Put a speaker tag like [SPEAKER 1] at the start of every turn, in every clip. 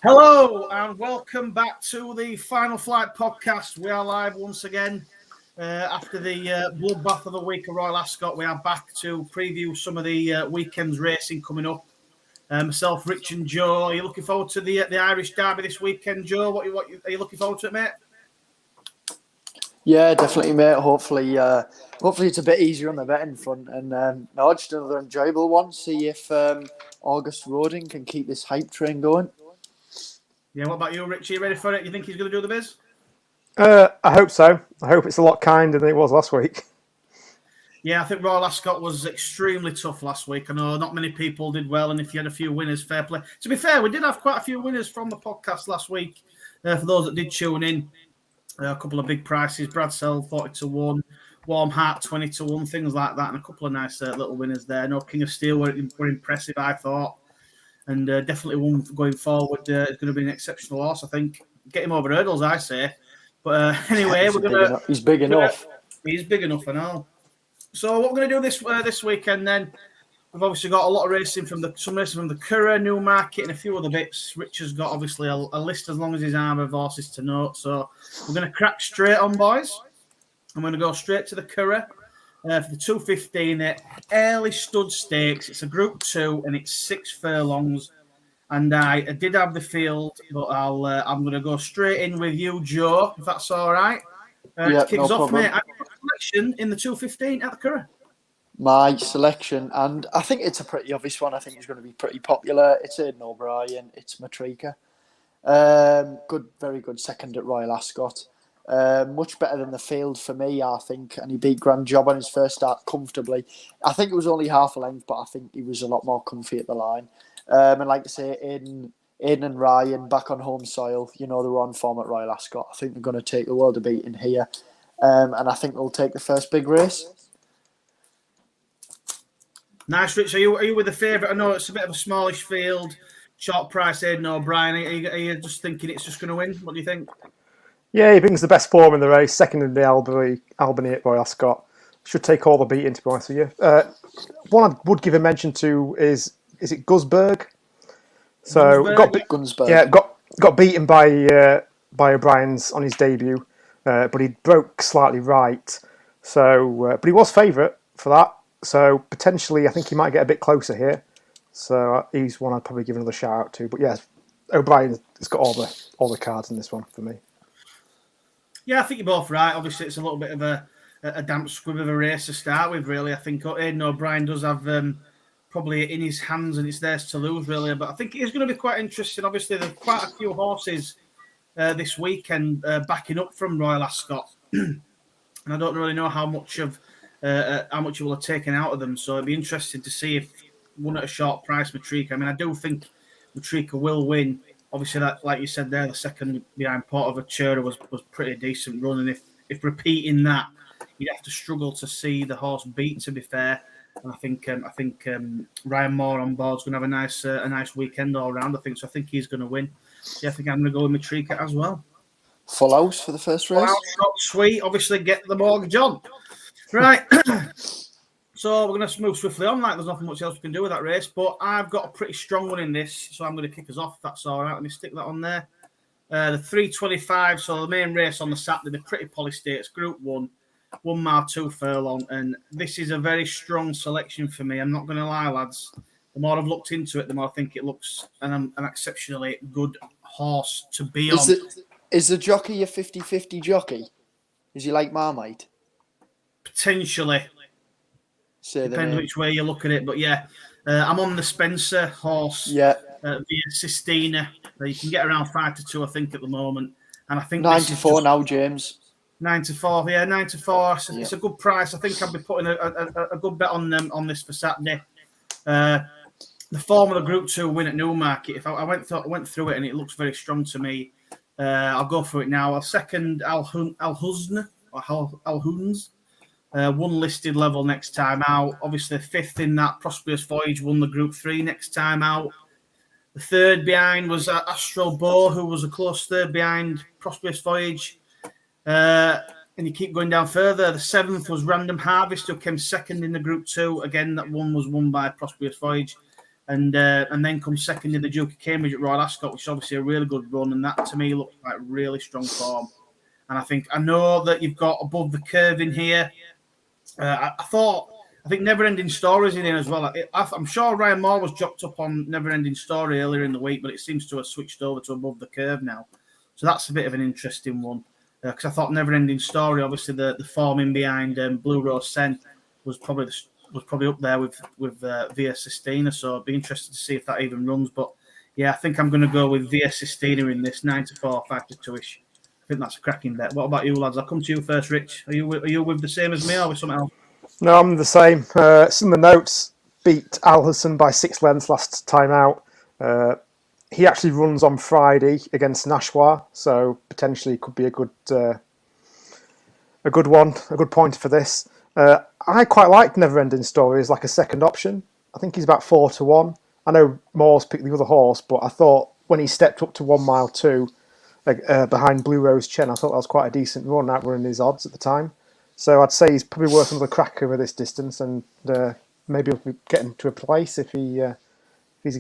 [SPEAKER 1] Hello and welcome back to the Final Flight podcast. We are live once again after the bloodbath of the week of Royal Ascot. We are back to preview some of the weekend's racing coming up. Myself, Rich, and Joe. Are you looking forward to the Irish Derby this weekend, Joe? What are you looking forward to it, mate?
[SPEAKER 2] Yeah, definitely, mate. Hopefully it's a bit easier on the betting front, and no, just another enjoyable one. See if Auguste Rodin can keep this hype train going.
[SPEAKER 1] Yeah, what about you, Rich? Are you ready for it? You think he's going to do the biz?
[SPEAKER 3] I hope so. I hope it's a lot kinder than it was last week.
[SPEAKER 1] Yeah, I think Royal Ascot was extremely tough last week. I know not many people did well, and if you had a few winners, fair play. To be fair, we did have quite a few winners from the podcast last week. For those that did tune in, a couple of big prices. Brad Sell 40-1, Warm Heart 20-1, things like that, and a couple of nice little winners there. No, King of Steel were impressive, I thought, and definitely one going forward. Is going to be an exceptional horse, I think. Get him over hurdles, I say. But anyway,
[SPEAKER 2] he's big enough.
[SPEAKER 1] He's big enough, I know. So what we're going to do this weekend then, we've obviously got a lot of racing from the Curragh, Newmarket, and a few other bits. Rich has got obviously a list as long as his arm of horses to note. So we're going to crack straight on, boys. I'm going to go straight to the Curragh for the 2:15 at Early Stud Stakes. It's a Group 2 and it's 6 furlongs. And I did have the field, but I'm going to go straight in with you, Joe, if that's all right.
[SPEAKER 2] Yeah,
[SPEAKER 1] to kick us off, mate. I've got a selection in the 2:15 at the Curragh.
[SPEAKER 2] My selection, and I think it's a pretty obvious one. I think it's going to be pretty popular. It's Aidan O'Brien. It's Matrika. Very good second at Royal Ascot. Much better than the field for me, I think. And he beat Grand Job on his first start comfortably. I think it was only half a length, but I think he was a lot more comfy at the line. And like I say, Aidan and Ryan back on home soil. You know, they were on form at Royal Ascot. I think they're going to take the world of beating here. And I think they'll take the first big race.
[SPEAKER 1] Nice, Rich. Are you with the favourite? I know it's a bit of a smallish field. Short price, Aidan O'Brien. Are you just thinking it's just going to win? What do you think?
[SPEAKER 3] Yeah, he brings the best form in the race. Second in the Albany at Royal Ascot. Should take all the beating, to be honest with you. One I would give a mention to is it Gusberg? So
[SPEAKER 2] Gunsberg.
[SPEAKER 3] Yeah, got beaten by O'Brien's on his debut, but he broke slightly right. So, but he was favourite for that. So potentially, I think he might get a bit closer here. So he's one I'd probably give another shout out to. But yeah, O'Brien has got all the cards in this one for me.
[SPEAKER 1] Yeah, I think you're both right. Obviously, it's a little bit of a damp squib of a race to start with, really. I think Aidan O'Brien does have probably in his hands and it's theirs to lose, really. But I think it is going to be quite interesting. Obviously, there's quite a few horses this weekend backing up from Royal Ascot. And I don't really know how much you will have taken out of them. So it'd be interesting to see if one at a short price, Matrika. I mean, I do think Matrika will win. Obviously, that, like you said there, the second behind Port of Curragh was pretty decent run. And if repeating that, you'd have to struggle to see the horse beat, to be fair. And I think Ryan Moore on board is going to have a nice weekend all round. I think he's going to win. Yeah, I think I'm going to go with Matrika as well.
[SPEAKER 2] Full house for the first race.
[SPEAKER 1] Full house, short, sweet. Obviously, get the mortgage on. Right. So we're going to move swiftly on. There's nothing much else we can do with that race. But I've got a pretty strong one in this, so I'm going to kick us off. If that's all right. Let me stick that on there. The 3:25. So the main race on the Saturday, the Pretty Polly Stakes, Group 1. 1 mile, 2 furlong, and this is a very strong selection for me. I'm not going to lie, lads. The more I've looked into it, the more I think it looks an exceptionally good horse to be on.
[SPEAKER 2] Is the jockey a 50-50 jockey? Is he like Marmite?
[SPEAKER 1] Potentially. Depends which way you look at it, but yeah. I'm on the Spencer horse via Sistina. You can get around 5-2, I think, at the moment. And I think
[SPEAKER 2] 9-4 now, James.
[SPEAKER 1] 9-4, yeah, 9-4. It's a good price. I think I'll be putting a good bet on this for Saturday. The form of the Group 2 win at Newmarket. If I went through it and it looks very strong to me, I'll go for it now. I'll second Alhuns, one listed level next time out. Obviously, fifth in that Prosperous Voyage won the Group 3 next time out. The third behind was Astro Bow, who was a close third behind Prosperous Voyage. And you keep going down further. The seventh was Random Harvest, who came second in the Group 2. Again, that one was won by Prosperous Voyage. and then comes second in the Duke of Cambridge at Royal Ascot, which is obviously a really good run, and that to me looks like really strong form. And I know that you've got Above the Curve in here. I think Never Ending Stories in here as well. I'm sure Ryan Moore was jocked up on Never Ending Story earlier in the week, but it seems to have switched over to Above the Curve now. So that's a bit of an interesting one. Because I thought Never Ending Story, obviously the form in behind Blue Rose Sen was probably up there with Via Sistina. So I'd be interested to see if that even runs. But yeah, I think I'm going to go with Via Sistina in this 9-4, 5-2ish. I think that's a cracking bet. What about you, lads? I'll come to you first, Rich. Are you with the same as me or with something else?
[SPEAKER 3] No, I'm the same. Some of the notes beat Alherson by 6 lengths last time out. He actually runs on Friday against Nashwa, so potentially could be a good one, a good pointer for this. I quite like Never Ending Story as like a second option. I think he's about 4-1. I know Moore's picked the other horse, but I thought when he stepped up to 1 mile 2 behind Blue Rose Chen, I thought that was quite a decent run, outrunning his odds at the time. So I'd say he's probably worth another crack over this distance, and maybe he'll be getting to a place if he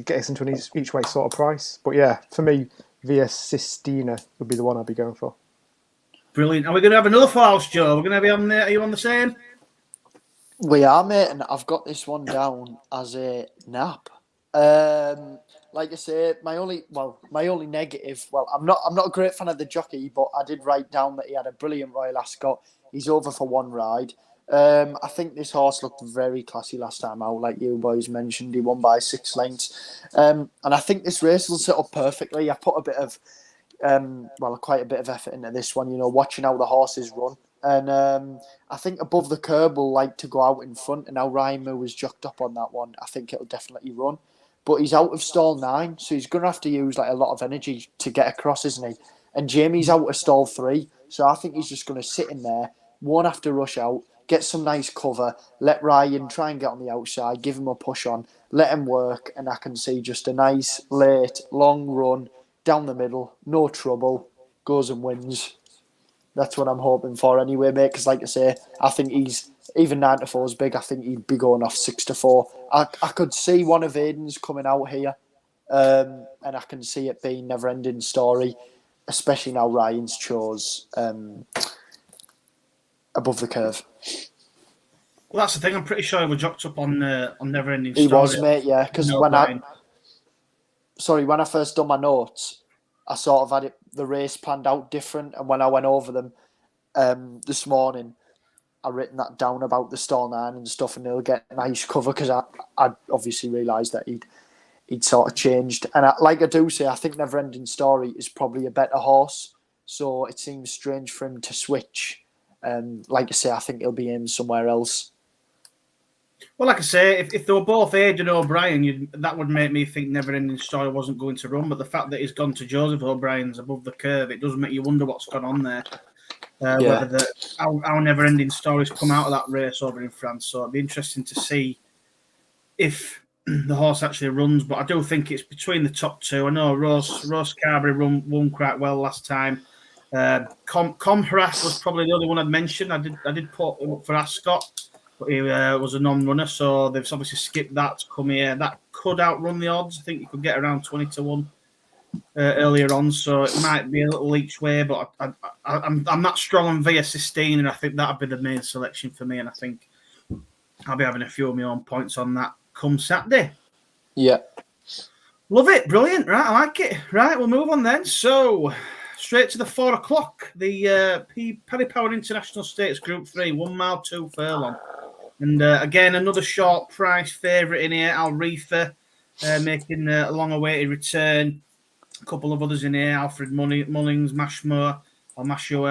[SPEAKER 3] gets into an each way sort of price. But yeah, for me, Via Sistina would be the one I'd be going for.
[SPEAKER 1] Brilliant. Are we going to have another False, Joe? We're going to be on there. Are you on the same?
[SPEAKER 2] We are, mate, and I've got this one down as a nap. Like I say, my only negative. Well, I'm not a great fan of the jockey, but I did write down that he had a brilliant Royal Ascot. He's over for one ride. I think this horse looked very classy last time out, like you boys mentioned. He won by 6 lengths, and I think this race will set up perfectly. I put a bit of, quite a bit of effort into this one. Watching how the horses run. And I think Above the Curb will like to go out in front, and now Ryan Moore was jocked up on that one. I think it'll definitely run. But he's out of stall 9, so he's going to have to use like a lot of energy to get across, isn't he? And Jamie's out of stall 3, so I think he's just going to sit in there, won't have to rush out, get some nice cover, let Ryan try and get on the outside, give him a push on, let him work, and I can see just a nice, late, long run down the middle, no trouble, goes and wins. That's what I'm hoping for anyway, mate, because like I say, I think he's, even 9-4 is big, I think he'd be going off 6-4. I could see one of Aiden's coming out here, and I can see it being Never Ending Story, especially now Ryan's chose Above the Curve.
[SPEAKER 1] Well, that's the thing. I'm pretty sure he was jocked up on Never Ending Story.
[SPEAKER 2] He was, mate, yeah, because when I first done my notes, I sort of had the race planned out different, and when I went over them this morning, I written that down about the stall 9 and stuff, and he'll get nice cover because I obviously realised that he'd sort of changed. And I do say, I think Never Ending Story is probably a better horse, so it seems strange for him to switch. Like I say, I think he'll be in somewhere else.
[SPEAKER 1] Well, like I say, if they were both Aidan O'Brien, that would make me think Never Ending Story wasn't going to run. But the fact that he's gone to Joseph O'Brien's Above the Curve, it does make you wonder what's gone on there. Whether how Never Ending Stories come out of that race over in France. So it'd be interesting to see if the horse actually runs. But I do think it's between the top 2. I know Rose Carberry won quite well last time. Curragh was probably the only one I'd mentioned. I did put him up for Ascot, but he was a non-runner, so they've obviously skipped that to come here. That could outrun the odds. I think you could get around 20-1 earlier on, so it might be a little each way. But I'm not strong on Via Sistine, and I think that'd be the main selection for me. And I think I'll be having a few of my own points on that come Saturday.
[SPEAKER 2] Yeah,
[SPEAKER 1] love it, brilliant. Right, I like it. Right, we'll move on then. So straight to the 4 o'clock. The Paddy Power International Stakes Group 3, 1 mile 2 furlong. And again, another short price favourite in here, Alrefa, making a long-awaited return. A couple of others in here, Alfred Mullings, Mashmore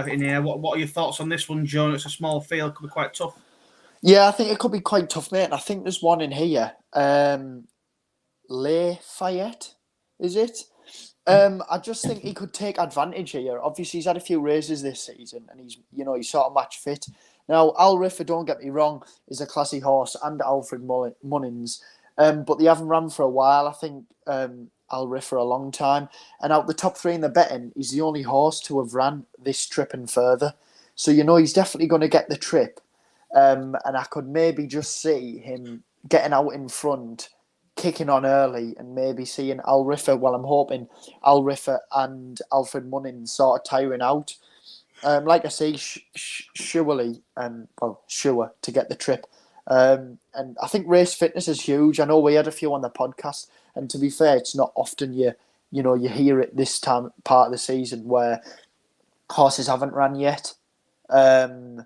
[SPEAKER 1] in here. What are your thoughts on this one, Joe? It's a small field, could be quite tough.
[SPEAKER 2] Yeah, I think it could be quite tough, mate. And I think there's one in here. Lafayette, is it? I just think he could take advantage here. Obviously, he's had a few races this season, and he's sort of match fit. Now, Alrefa, don't get me wrong, is a classy horse, and Alfred Mullins, but they haven't run for a while. I think Alrefa a long time, and out the top 3 in the betting, he's the only horse to have ran this trip and further. So he's definitely going to get the trip, and I could maybe just see him getting out in front, kicking on early and maybe seeing Alriffa. Well, I'm hoping Alriffa and Alfred Munnins sort of tiring out. Like I say, surely, sure to get the trip. And I think race fitness is huge. I know we had a few on the podcast, and to be fair, it's not often you hear it this time part of the season where horses haven't ran yet. And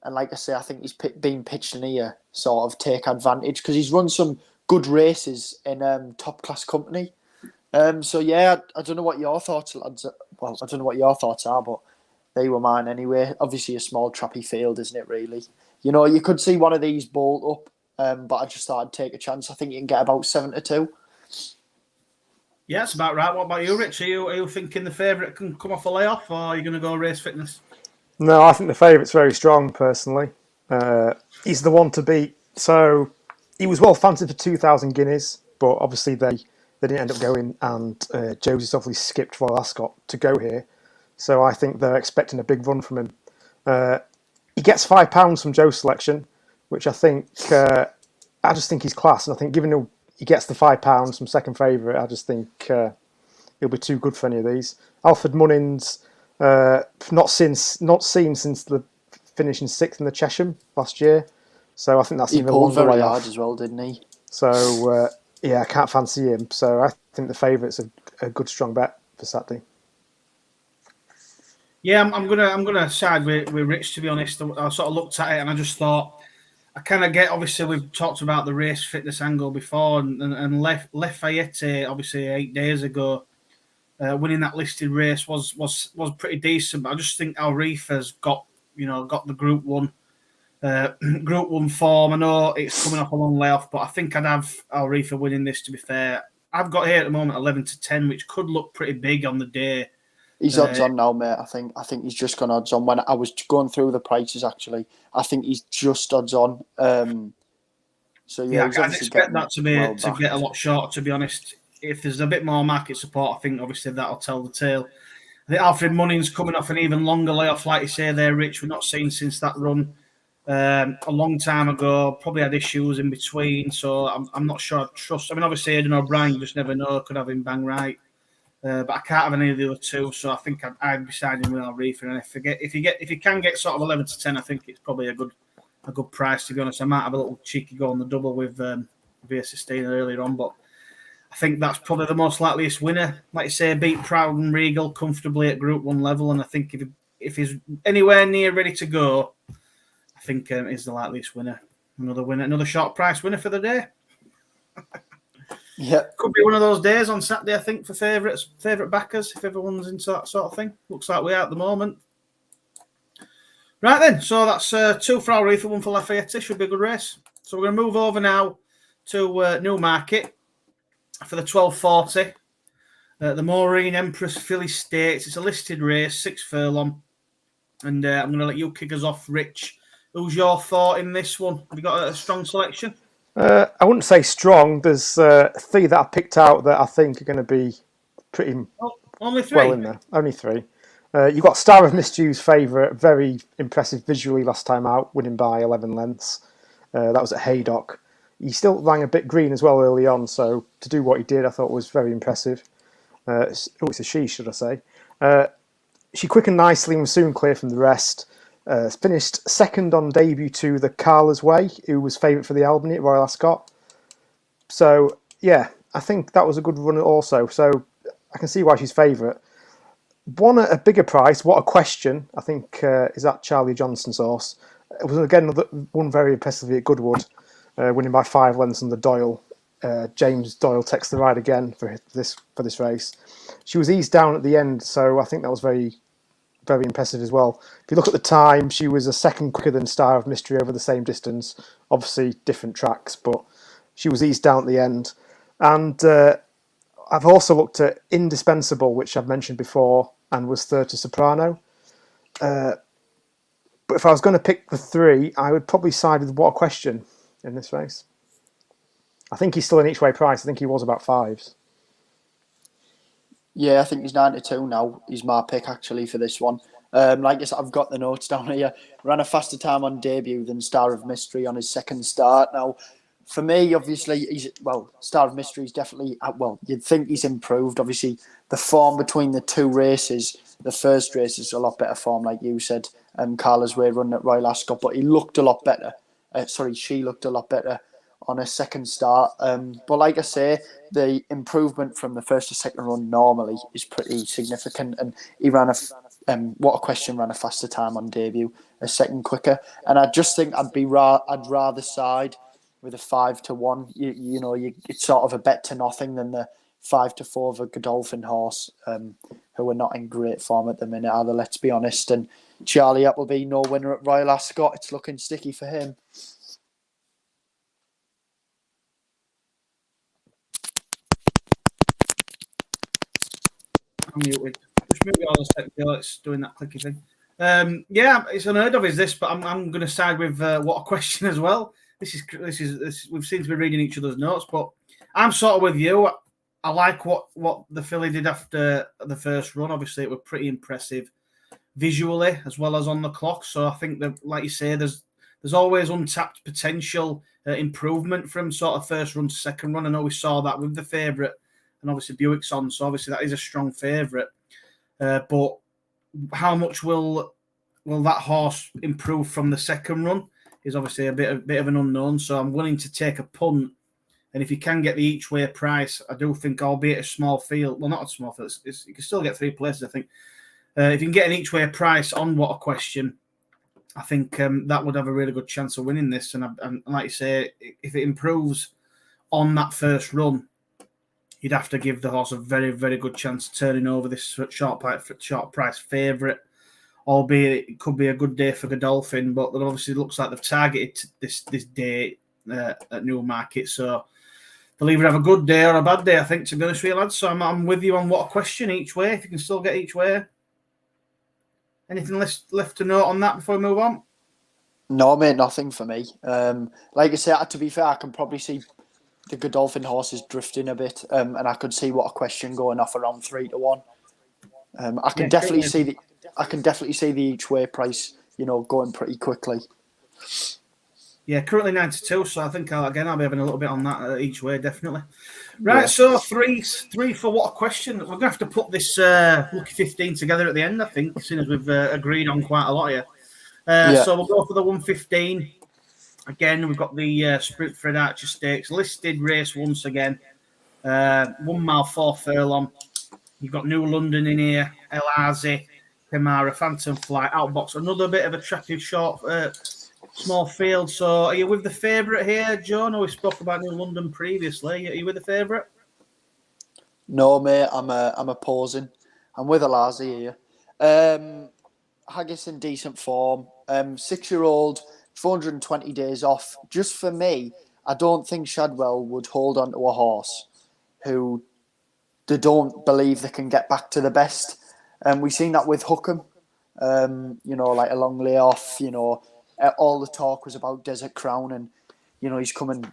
[SPEAKER 2] like I say, I think he's been pitched in here sort of take advantage because he's run some good races in top class company. So yeah, I don't know what your thoughts, lads. Well, I don't know what your thoughts are, but they were mine anyway. Obviously, a small trappy field, isn't it? Really, you could see one of these bolt up, but I just thought I'd take a chance. I think you can get about 7-2.
[SPEAKER 1] Yeah, that's about right. What about you, Rich? Are you thinking the favourite can come off a layoff, or are you going to go race fitness?
[SPEAKER 3] No, I think the favourite's very strong, personally. He's the one to beat. So he was well fancied for 2,000 guineas, but obviously they didn't end up going, and Josie's obviously skipped Royal Ascot to go here. So I think they're expecting a big run from him. He gets £5 from Joe's selection, which I just think he's class. And I think given he gets the £5 from second favourite, I just think he'll be too good for any of these. Alfred Munnins, not seen since the finishing sixth in the Chesham last year. So I think that's
[SPEAKER 2] he
[SPEAKER 3] even
[SPEAKER 2] pulled
[SPEAKER 3] longer
[SPEAKER 2] very
[SPEAKER 3] way
[SPEAKER 2] hard
[SPEAKER 3] off.
[SPEAKER 2] as well, didn't he?
[SPEAKER 3] So I can't fancy him. So I think the favourite's a good strong bet for Saturday.
[SPEAKER 1] Yeah, I'm gonna side with Rich, to be honest. I sort of looked at it and I just thought I kind of get. Obviously, we've talked about the race fitness angle before, and Lafayette, obviously 8 days ago, winning that listed race was pretty decent. But I just think Alriffa's got the Group 1 Group 1 form. I know it's coming off a long layoff, but I think I'd have Alriffa winning this. To be fair, I've got here at the moment 11-10, which could look pretty big on the day.
[SPEAKER 2] He's odds on now, mate. I think he's just gone odds on. When I was going through the prices, actually, I think he's just odds on. So yeah,
[SPEAKER 1] I'd expect that to get a lot shorter. To be honest, if there's a bit more market support, I think obviously that'll tell the tale. I think Alfred Munnins coming off an even longer layoff, like you say there, Rich. We're not seeing since that run a long time ago. Probably had issues in between, so I'm not sure I'd trust. I mean, obviously Aidan O'Brien, you just never know. Could have him bang right. But I can't have any of the other two, so I think I'd be siding with Alriffa. And if you can get sort of 11-10, I think it's probably a good price. To be honest, I might have a little cheeky go on the double with Via Sistina earlier on, but I think that's probably the most likeliest winner. Like you say, beat Proud and Regal comfortably at Group 1 level, and I think if he's anywhere near ready to go, I think he's the likeliest winner. Another short price winner for the day.
[SPEAKER 2] Yeah,
[SPEAKER 1] could be one of those days on Saturday, I think, for favourite backers, if everyone's into that sort of thing. Looks like we are at the moment. Right then, so that's 2 for Alriffa, 1 for Lafayette. Should be a good race. So we're going to move over now to Newmarket for the 12:40. The Maureen Empress Filly Stakes. It's a listed race, 6 furlong. And I'm going to let you kick us off, Rich. Who's your thought in this one? Have you got a strong selection?
[SPEAKER 3] I wouldn't say strong. There's 3 that I picked out that I think are going to be pretty
[SPEAKER 1] only 3?
[SPEAKER 3] well in there. Only 3. You've got Star of Mischief's favourite, very impressive visually last time out, winning by 11 lengths. That was at Haydock. He still rang a bit green as well early on, so to do what he did, I thought was very impressive. It's a she, should I say. She quickened nicely and was soon clear from the rest. Finished second on debut to the Carla's Way, who was favourite for the Albany at Royal Ascot. So, yeah, I think that was a good run also. So I can see why she's favourite. Won at a bigger price. What a question. I think is that Charlie Johnson's horse. It was again one very impressively at Goodwood, winning by 5 lengths on the Doyle. James Doyle takes the ride again for this race. She was eased down at the end, so I think that was very, very impressive as well. If you look at the time, she was a second quicker than Star of Mystery over the same distance. Obviously different tracks, but she was eased down at the end. And I've also looked at Indispensable, which I've mentioned before, and was third to Soprano. But if I was going to pick the 3, I would probably side with What a Question in this race. I think he's still an each way price. I think he was about 5s.
[SPEAKER 2] Yeah, I think he's 92 now. He's my pick actually for this one. Like I said, I've got the notes down here. Ran a faster time on debut than Star of Mystery on his second start. Now, For me, obviously, Star of Mystery is definitely, you'd think he's improved. Obviously, the form between the two races, the first race is a lot better form, like you said, Carla's Way running at Royal Ascot, but he looked a lot better. She looked a lot better on a second start. But like I say, the improvement from the first to second run normally is pretty significant, and he ran What a Question ran a faster time on debut, a second quicker, and I just think I'd rather side with a 5-1. It's sort of a bet to nothing than the 5-4 of a Godolphin horse, who are not in great form at the minute either, let's be honest. And Charlie Appleby, no winner at Royal Ascot. It's looking sticky for him.
[SPEAKER 1] I'm muted. Just mute it on a second. It's doing that clicky thing. Yeah, it's unheard of, is this? But I'm going to side with What a Question as well. This is we've seemed to be reading each other's notes, but I'm sort of with you. I like what the filly did after the first run. Obviously, it was pretty impressive visually as well as on the clock. So I think that, like you say, there's always untapped potential improvement from sort of first run to second run. I know we saw that with the favourite, and obviously Buick's on, so obviously that is a strong favourite. But how much will that horse improve from the second run is obviously a bit of an unknown. So I'm willing to take a punt. And if you can get the each way price, I do think, albeit a small field, well, not a small field, you can still get 3 places, I think. If you can get an each way price on What a Question, I think that would have a really good chance of winning this. And like you say, if it improves on that first run, you'd have to give the horse a very, very good chance of turning over this short price favourite, albeit it could be a good day for Godolphin, but it obviously looks like they've targeted this day at Newmarket. So they'll either have a good day or a bad day, I think, to be honest with you, lads. So I'm with you on What a Question each way, if you can still get each way. Anything left to note on that before we move on?
[SPEAKER 2] No, mate, nothing for me. Like I said, to be fair, I can probably see the Godolphin horses drifting a bit, and I could see What a Question going off around 3-1. I can definitely see the each way price, going pretty quickly.
[SPEAKER 1] Yeah, currently 92, so I think I'll be having a little bit on that each way, definitely. Right, yeah. So three for What a Question. We're going to have to put this lucky 15 together at the end, I think, seeing as we've agreed on quite a lot here. So we'll go for the 115. Again, we've got the Sprint Fred Archer Stakes listed race once again. 1 mile 4 furlong. You've got New London in here, El Azi, Primara, Phantom Flight, Outbox. Another bit of a tracky short, small field. So are you with the favourite here, Joe? I know we spoke about New London previously. Are you with the favourite?
[SPEAKER 2] No, mate. I'm opposing. I'm with El Azi here. Haggis in decent form. 6-year-old, 420 days off. Just for me, I don't think Shadwell would hold on to a horse who they don't believe they can get back to the best. We've seen that with Hookham, like a long layoff. All the talk was about Desert Crown, and he's come and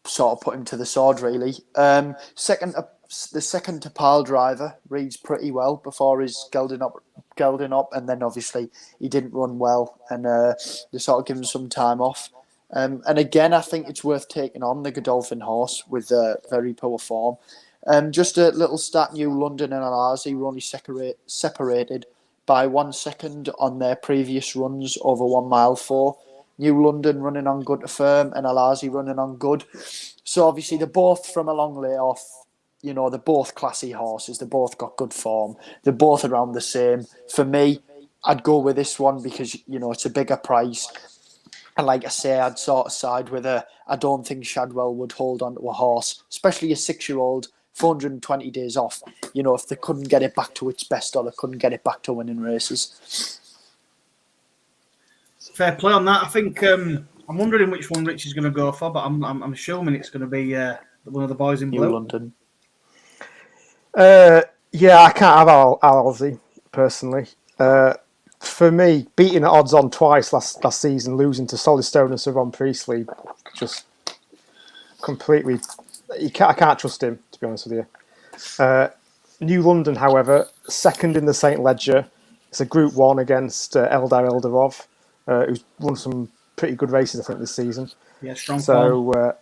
[SPEAKER 2] sort of put him to the sword, really. The second to Pile Driver reads pretty well before his gelding up, and then obviously he didn't run well, and they sort of give him some time off. And again, I think it's worth taking on the Godolphin horse with very poor form. Just a little stat: New London and El Azi were only separated by 1 second on their previous runs over 1 mile 4. New London running on good to firm, and El Azi running on good. So obviously they're both from a long layoff. They're both classy horses. They both got good form. They're both around the same. For me, I'd go with this one because it's a bigger price. And like I say, I'd sort of side with her. I don't think Shadwell would hold on to a horse, especially a 6-year-old, 420 days off. If they couldn't get it back to its best or they couldn't get it back to winning races.
[SPEAKER 1] Fair play on that. I think I'm wondering which one Rich is going to go for, but I'm assuming it's going to be one of the boys in blue.
[SPEAKER 2] New London.
[SPEAKER 3] Yeah, I can't have Alzi personally. For me, beating at odds on twice last season, losing to Solid Stone and Sir Ron Priestley, just completely. I can't trust him, to be honest with you. New London, however, second in the St. Ledger. It's a Group 1 against Eldar Eldarov, who's won some pretty good races, I think, this season.
[SPEAKER 1] Yeah, strong.
[SPEAKER 3] So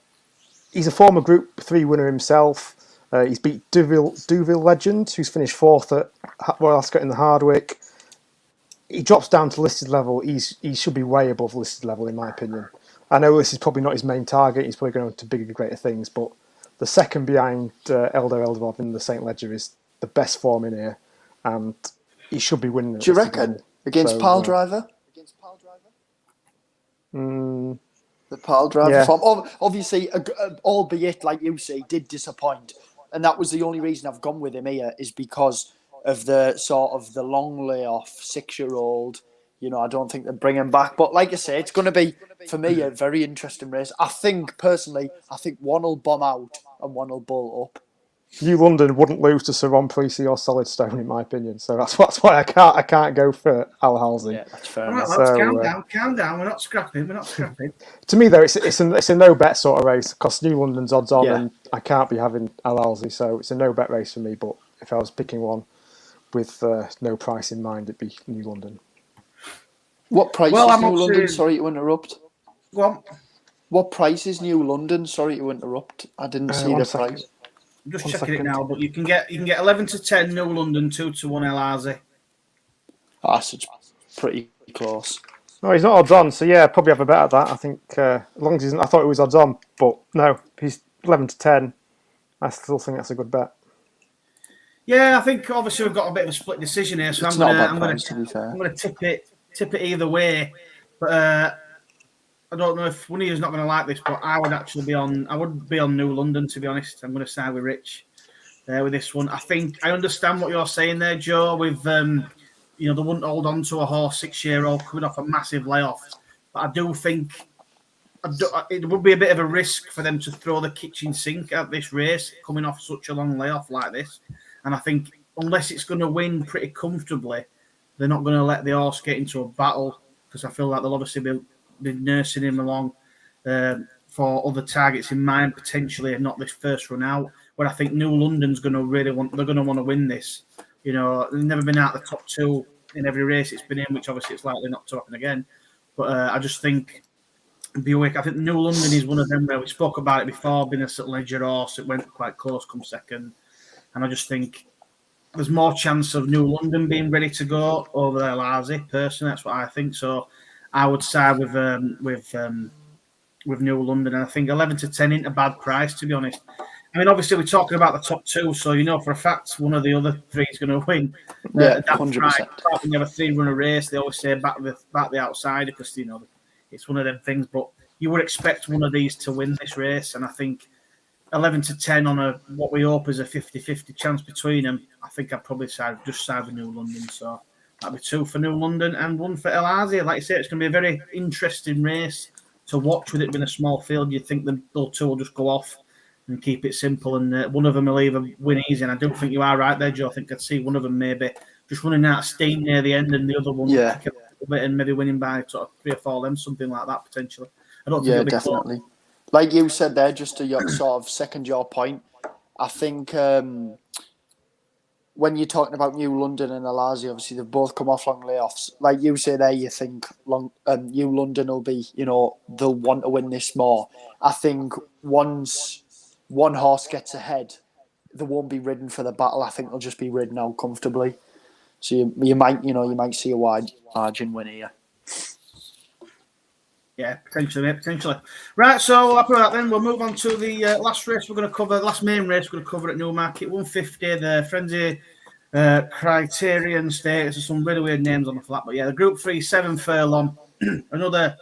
[SPEAKER 3] he's a former Group 3 winner himself. He's beat Deauville Legend, who's finished 4th at Royal Ascot in the Hardwick. He drops down to listed level. He should be way above listed level, in my opinion. I know this is probably not his main target. He's probably going on to bigger and greater things. But the second behind Elder Eldorov in the St. Ledger is the best form in here. And he should be winning.
[SPEAKER 2] Do you reckon? Against Pile Driver? The Pile Driver form. Obviously, albeit, like you say, did disappoint. And that was the only reason I've gone with him here, is because of the sort of the long layoff 6-year-old. You know, I don't think they'll bring him back. But like I say, it's going to be, for me, a very interesting race. I think one will bomb out and one will bull up.
[SPEAKER 3] New London wouldn't lose to Sir Ron Precy or Solid Stone, in my opinion. So that's why I can't go for Al Halsey.
[SPEAKER 2] Yeah, that's fair
[SPEAKER 1] enough. Calm down. We're not scrapping.
[SPEAKER 3] To me, though, it's a no bet sort of race, because New London's odds on, and I can't be having Al Halsey, so it's a no bet race for me. But if I was picking one with no price in mind, it'd be New London.
[SPEAKER 2] What price is New London? Sorry to interrupt.
[SPEAKER 1] Go on.
[SPEAKER 2] What price is New London? Sorry to interrupt. I didn't see the price.
[SPEAKER 1] I'm just checking it now, but you can get 11 to 10 New London, 2 to 1 El Azi.
[SPEAKER 2] That's pretty close.
[SPEAKER 3] No, he's not odds on, so yeah, probably have a bet at that. I think as long as he's, I thought it was odds on, but no, he's 11 to 10. I still think that's a good bet.
[SPEAKER 1] Yeah, I think obviously we've got a bit of a split decision here, so I'm going to tip it either way. But I don't know if one of you is not going to like this, but I would actually be on New London, to be honest. I'm going to side with Rich with this one. I understand what you're saying there, Joe, with they wouldn't hold on to a horse 6-year-old coming off a massive layoff. But I do think it would be a bit of a risk for them to throw the kitchen sink at this race, coming off such a long layoff like this. And I think unless it's going to win pretty comfortably, they're not going to let the horse get into a battle, because I feel like they'll obviously be nursing him along for other targets in mind, potentially, and not this first run out. Where I think New London's going to want to win this. You know, they've never been out the top 2 in every race it's been in, which obviously it's likely not to happen again. But I just think Buick. I think New London is one of them where we spoke about it before, being a St. Ledger horse. It went quite close, come second, and I just think there's more chance of New London being ready to go over El Azi. Personally, that's what I think. So I would side with New London, and I think 11 to 10 ain't a bad price, to be honest. I mean, obviously we're talking about the top 2, so you know for a fact one of the other 3 is going to win.
[SPEAKER 2] Yeah, 100%.
[SPEAKER 1] When you have a 3-runner race, they always say back the outsider, because it's one of them things. But you would expect one of these to win this race, and I think 11 to 10 on what we hope is a 50-50 chance between them. I think I'd probably side with New London. So that'd be 2 for New London and 1 for El Azi. Like I say, it's going to be a very interesting race to watch, with it being a small field. You'd think those 2 will just go off and keep it simple, and one of them will either win easy. And I do think you are right there, Joe. I think I'd see one of them maybe just running out of steam near the end, and the other one kick a little bit and maybe winning by sort of 3 or 4 lengths, something like that potentially. I don't think it'll be
[SPEAKER 2] definitely.
[SPEAKER 1] Close.
[SPEAKER 2] Like you said there, just to sort of second your point, I think when you're talking about New London and El Azi, obviously they've both come off long layoffs. Like you say there, you think New London will be, they'll want to win this more. I think once one horse gets ahead, they won't be ridden for the battle. I think they'll just be ridden out comfortably. So you might see a wide margin win here.
[SPEAKER 1] Yeah, potentially. Right, so after that, then we'll move on to the last race we're going to cover. The last main race we're going to cover at Newmarket, 150. The Frenzy Criterion Stakes. There's some really weird names on the flat, but yeah, the Group 3 7 furlong. another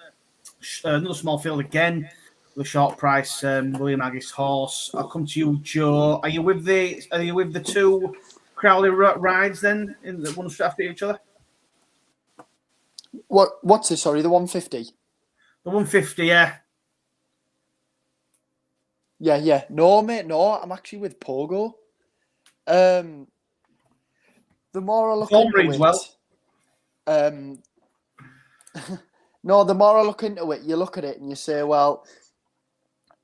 [SPEAKER 1] small field again. The short price, William Aggis horse. I'll come to you, Joe. Are you with the 2 Crowley rides then, in the one after each other?
[SPEAKER 2] What's this? Sorry, the 150.
[SPEAKER 1] The 150, yeah.
[SPEAKER 2] Yeah. No, mate, no. I'm actually with Pogo. The more I look into it, no, the more I look into it, you look at it and you say, well,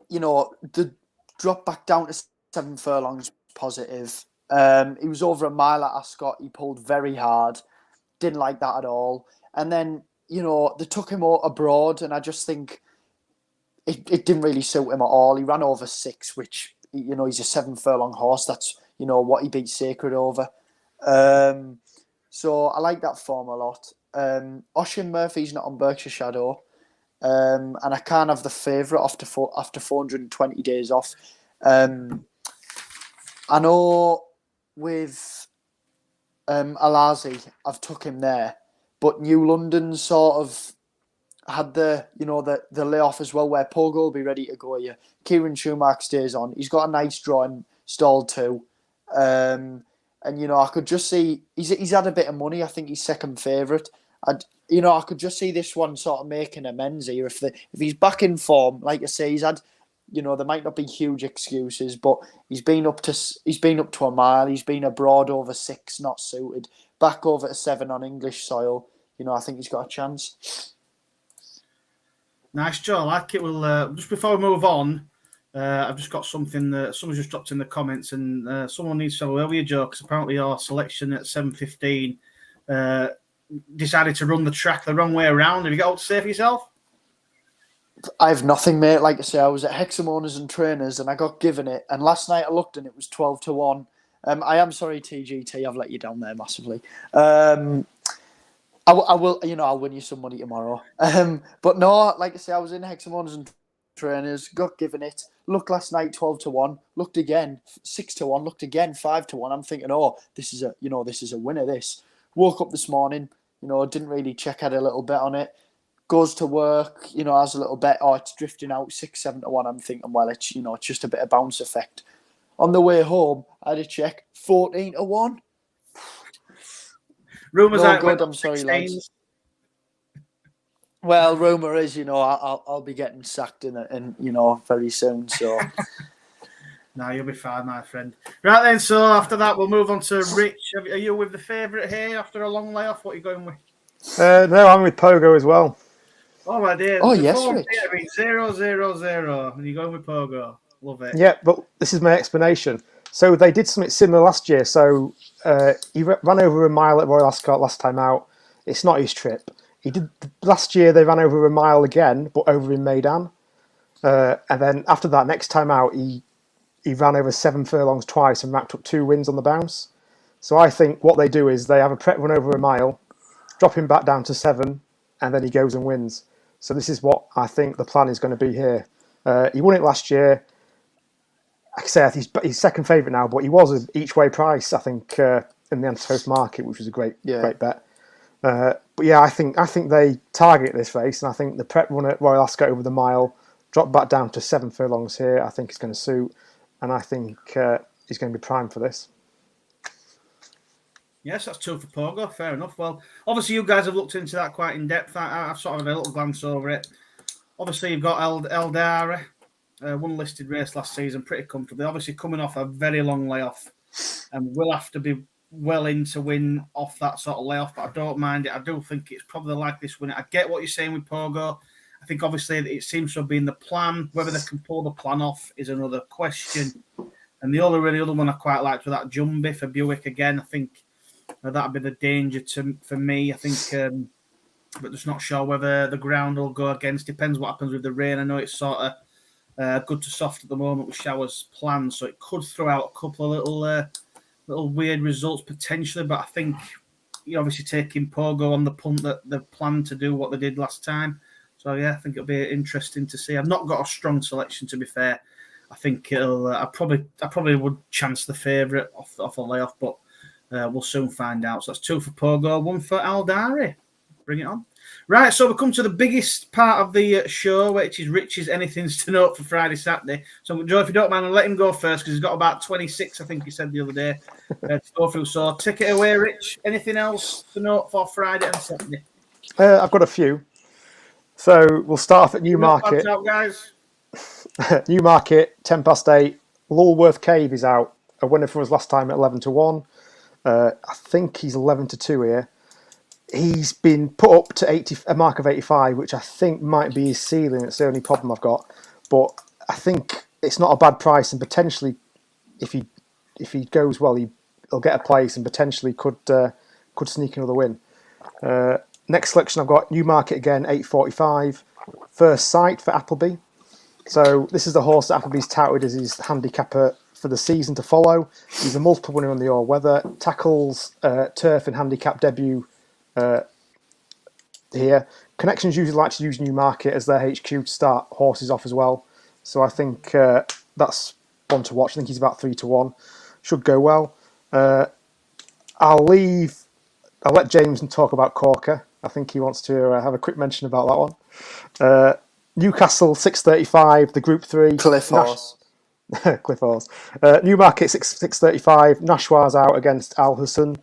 [SPEAKER 2] the drop back down to 7 furlongs positive. He was over a mile at Ascot. He pulled very hard. Didn't like that at all. And then, they took him abroad, and I just think it didn't really suit him at all. He ran over 6, which, he's a 7 furlong horse. That's, what he beat Sacred over. So I like that form a lot. Oisin Murphy's not on Berkshire Shadow. And I can't have the favourite after 420 days off. I know with Alazi, I've took him there, but New London sort of had the layoff as well, where Pogo will be ready to go here. Kieran Schumacher stays on. He's got a nice draw in stall 2. And I could just see he's had a bit of money. I think he's second favourite. I could just see this one sort of making amends here if he's back in form. Like I say, he's had, there might not be huge excuses, but he's been up to a mile. He's been abroad over 6, not suited. Back over to 7 on English soil. I think he's got a chance.
[SPEAKER 1] Nice, Joe. I like it. We'll just before we move on, I've just got something that someone's just dropped in the comments, and someone needs to have a word with you, Joe, because apparently your selection at 7:15 decided to run the track the wrong way around. Have you got all to say for yourself?
[SPEAKER 2] I have nothing, mate. Like I say, I was at Hexham Owners and Trainers, and I got given it. And last night I looked, and it was 12-1. I am sorry, TGT. I've let you down there massively. I will, I'll win you some money tomorrow. But no, like I say, I was in Hexham Owners and Trainers, got given it. Looked last night 12-1. Looked again 6-1. Looked again 5-1. I'm thinking, this is a winner. This. Woke up this morning, didn't really check. Had a little bet on it. Goes to work, has a little bet. It's drifting out 6-7-1. I'm thinking, well, it's just a bit of bounce effect. On the way home, I had a check 14-1.
[SPEAKER 1] Rumours
[SPEAKER 2] no good. I'm sorry, lads. Well, rumour is, I'll be getting sacked in very soon. So.
[SPEAKER 1] No, you'll be fine, my friend. Right then, so after that, we'll move on to Rich. Are you with the favourite here after a long layoff? What are you going with?
[SPEAKER 3] No, I'm with Pogo as well.
[SPEAKER 1] Oh, my dear.
[SPEAKER 2] Oh, yes, Rich.
[SPEAKER 1] 0-0-0, and you're going with Pogo. Love it.
[SPEAKER 3] Yeah, but this is my explanation. So they did something similar last year. So he ran over a mile at Royal Ascot last time out. It's not his trip. He did last year. They ran over a mile again, but over in Meydan. And then after that, next time out, he ran over 7 furlongs twice and racked up 2 wins on the bounce. So I think what they do is they have a prep run over a mile, drop him back down to 7, and then he goes and wins. So this is what I think the plan is going to be here. He won it last year. Like I say, he's second favourite now, but he was an each-way price, I think, in the anti-post market, which was a great bet. But yeah, I think they target this race, and I think the prep run at Royal Ascot over the mile, drop back down to 7 furlongs here, I think is going to suit. And I think he's going to be primed for this.
[SPEAKER 1] Yes, that's 2 for Pogo. Fair enough. Well, obviously, you guys have looked into that quite in depth. I've sort of had a little glance over it. Obviously, you've got Eldara, won listed race last season pretty comfortably. Obviously, coming off a very long layoff, and will have to be well in to win off that sort of layoff. But I don't mind it. I do think it's probably like this winner. I get what you're saying with Pogo. I think obviously it seems to have been the plan. Whether they can pull the plan off is another question. And the other one I quite liked was that Jumby for Buick again. I think that'd be the danger for me. I think, but just not sure whether the ground will go against. Depends what happens with the rain. I know it's sort of good to soft at the moment with showers planned, so it could throw out a couple of little weird results potentially. But I think you're obviously taking Pogo on the punt that they planned to do what they did last time. So yeah, I think it'll be interesting to see. I've not got a strong selection, to be fair. I think it'll. I probably would chance the favourite off a layoff, but we'll soon find out. So that's 2 for Pogo, 1 for Aldari. Bring it on. Right, so we come to the biggest part of the show, which is Rich's Anything's to Note for Friday, Saturday. So, Joe, if you don't mind, I'll let him go first because he's got about 26, I think he said the other day, to go through. So take it away, Rich. Anything else to note for Friday and Saturday?
[SPEAKER 3] I've got a few. So we'll start off at Newmarket.
[SPEAKER 1] Out, guys.
[SPEAKER 3] Newmarket, 8:10. Lulworth Cave is out. A winner for us last time at 11-1. I think he's 11-2 here. He's been put up to a mark of 85, which I think might be his ceiling. It's the only problem I've got. But I think it's not a bad price, and potentially, if he goes well, he'll get a place and potentially could sneak another win. Next selection I've got Newmarket again, 8:45. First Sight for Appleby. So this is the horse that Appleby's touted as his handicapper for the season to follow. He's a multiple winner on the all weather. Tackles turf and handicap debut here. Connections usually like to use Newmarket as their HQ to start horses off as well. So I think that's one to watch. I think he's about 3-1. Should go well. I'll let James talk about Corker. I think he wants to have a quick mention about that one. Newcastle 6:35, the Group 3.
[SPEAKER 2] Cliff Horse.
[SPEAKER 3] Cliff Horse. Newmarket 6:35. Nashwa's out against Al Hassan.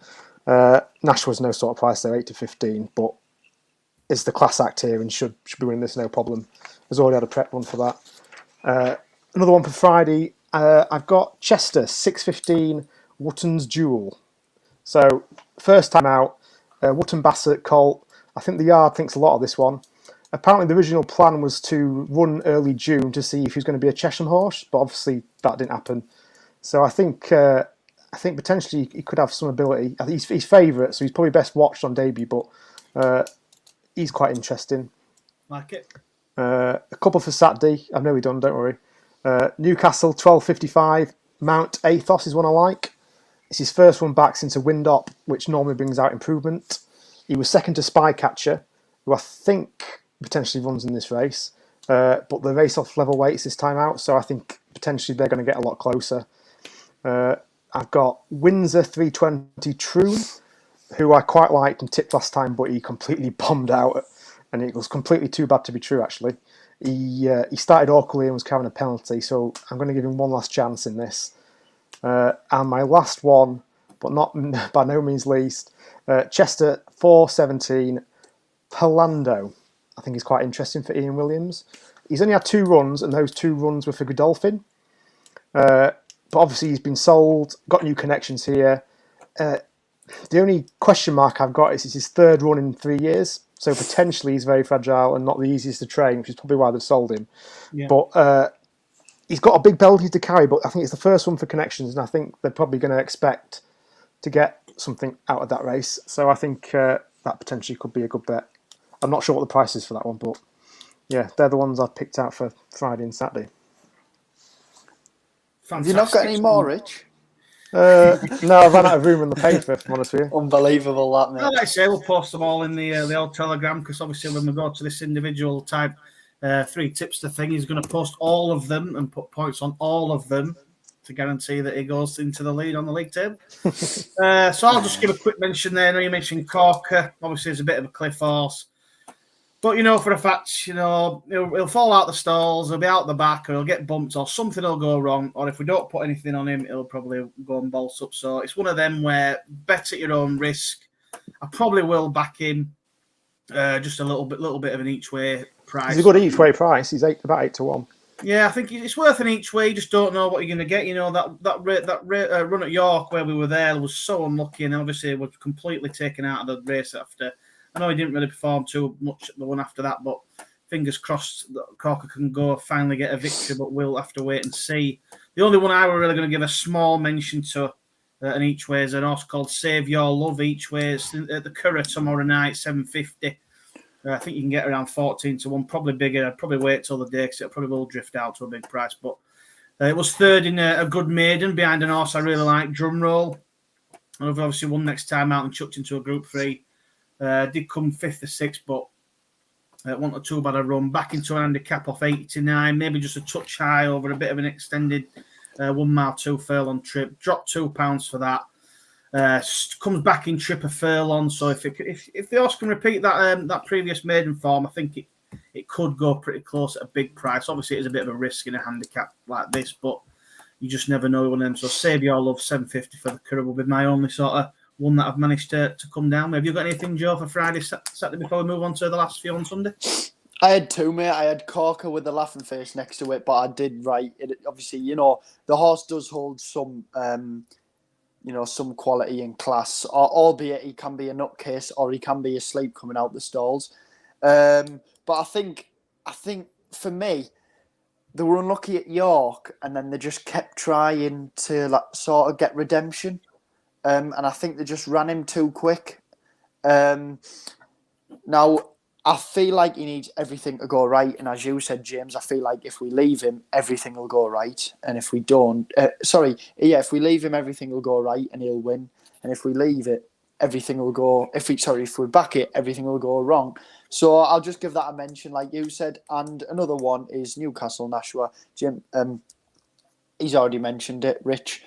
[SPEAKER 3] Nashwa's no sort of price there, 8-15, but is the class act here and should be winning this no problem. Has already had a prep run for that. Another one for Friday. I've got Chester 6:15. Wotton's Jewel. So first time out, Wotton Bassett Colt. I think the yard thinks a lot of this one. Apparently the original plan was to run early June to see if he was going to be a Chesham horse, but obviously that didn't happen. So I think potentially he could have some ability. I think he's favourite, so he's probably best watched on debut, but he's quite interesting.
[SPEAKER 1] Like it.
[SPEAKER 3] A couple for Saturday. I've nearly done, don't worry. Newcastle 12:55. Mount Athos is one I like. It's his first one back since a Windop, which normally brings out improvement. He was second to Spycatcher, who I think potentially runs in this race. But the race off level weights this time out, so I think potentially they're going to get a lot closer. I've got Windsor 320 Troon, who I quite liked and tipped last time, but he completely bombed out, and it was completely too bad to be true, actually. He started awkwardly and was carrying a penalty, so I'm going to give him one last chance in this. And my last one, but not by no means least, Chester 4:17, Palando. I think is quite interesting for Ian Williams. He's only had 2 runs, and those 2 runs were for Godolphin. But obviously he's been sold, got new connections here. The only question mark I've got is it's his 3rd run in 3 years, so potentially he's very fragile and not the easiest to train, which is probably why they've sold him. Yeah. But he's got a big penalty to carry, but I think it's the first one for connections, and I think they're probably going to expect to get something out of that race. So I think that potentially could be a good bet. I'm not sure what the price is for that one, but yeah, they're the ones I've picked out for Friday and Saturday.
[SPEAKER 1] Fantastic.
[SPEAKER 2] Have you not got any more, Rich?
[SPEAKER 3] No, I've run out of room in the paper, if I'm honest with you.
[SPEAKER 2] Unbelievable, that, mate.
[SPEAKER 1] Like I say, we'll post them all in the old Telegram, because obviously when we go to this individual type 3 tips to thing, he's going to post all of them and put points on all of them to guarantee that he goes into the lead on the league table. So I'll just give a quick mention there. I know you mentioned Corker. Obviously, it's a bit of a cliff horse. But, for a fact, he'll fall out the stalls, he'll be out the back, or he'll get bumped, or something will go wrong. Or if we don't put anything on him, he'll probably go and bolt up. So it's one of them where bet at your own risk. I probably will back him just a little bit of an each way price.
[SPEAKER 3] He's a good each way price. He's about 8-1.
[SPEAKER 1] Yeah, I think it's worth an each way. You just don't know what you're going to get. That run at York where we were there was so unlucky, and obviously was completely taken out of the race after. I know he didn't really perform too much the one after that, but fingers crossed that Corker can finally get a victory, but we'll have to wait and see. The only one I were really going to give a small mention to an each way is an horse called Save Your Love each way. It's at the Curragh tomorrow night, 7:50. I think you can get around 14-1, probably bigger. I'd probably wait till the day because it probably will drift out to a big price. But it was 3rd in a good maiden behind an horse I really like, Drumroll. And I've obviously won next time out and chucked into a Group 3. Did come 5th or 6th, but wasn't too bad a run. Back into an handicap off 89, maybe just a touch high over a bit of an extended 1 mile 2 furlong trip. Dropped £2 for that. Comes back in trip a furlong. So if the horse can repeat that previous maiden form, I think it could go pretty close at a big price. Obviously, it is a bit of a risk in a handicap like this, but you just never know one of them. So Save Your Love 750 for the Curragh will be my only sort of one that I've managed to come down with. Have you got anything, Joe, for Friday, Saturday before we move on to the last few on Sunday?
[SPEAKER 2] I had 2, mate. I had Corker with the laughing face next to it, but I did right. Obviously, the horse does hold some, some quality and class, albeit he can be a nutcase or he can be asleep coming out the stalls. But I think for me, they were unlucky at York, and then they just kept trying to sort of get redemption. And I think they just ran him too quick. Now, I feel like he needs everything to go right, and as you said, James, I feel like if we leave him, everything will go right, and if we don't, if we leave him, everything will go right, and he'll win, and if we leave it, everything will go. If we back it, everything will go wrong. So I'll just give that a mention, like you said, and another one is Newcastle Nashua. Jim, he's already mentioned it. Rich,